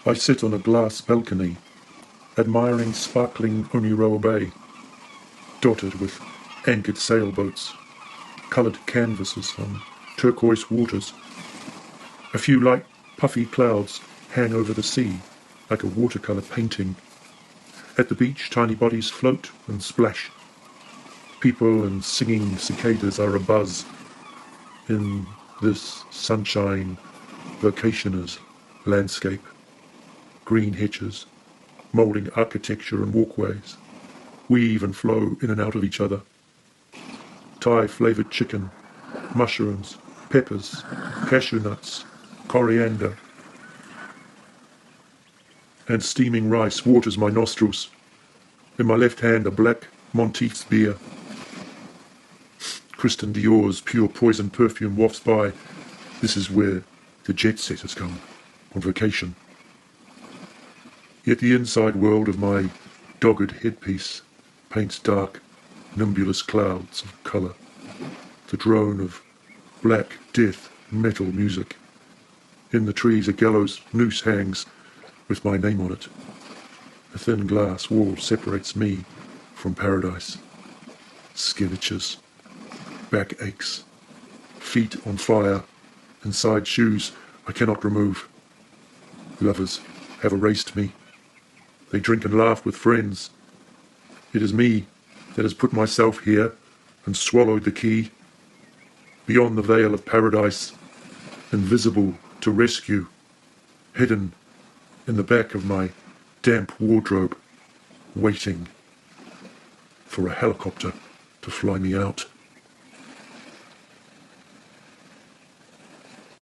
I sit on a glass balcony, admiring sparkling Oniroa Bay, dotted with anchored sailboats, coloured canvases on turquoise waters. A few light, puffy clouds hang over the sea like a watercolour painting. At the beach, tiny bodies float and splash. People and singing cicadas are abuzz in this sunshine vacationer's landscape. Green hedges, moulding architecture and walkways, weave and flow in and out of each other. Thai-flavoured chicken, mushrooms, peppers, cashew nuts, coriander, and steaming rice waters my nostrils. In my left hand, a black Monteith's beer. Christian Dior's pure poison perfume wafts by. This is where the jet setters come, on vacation. Yet the inside world of my dogged headpiece paints dark, nimbulous clouds of colour. The drone of black death metal music. In the trees a gallows noose hangs with my name on it. A thin glass wall separates me from paradise. Skin itches, back aches, feet on fire, inside shoes I cannot remove. Lovers have erased me. They drink and laugh with friends. It is me that has put myself here and swallowed the key. Beyond the veil of paradise, invisible to rescue, hidden in the back of my damp wardrobe, waiting for a helicopter to fly me out.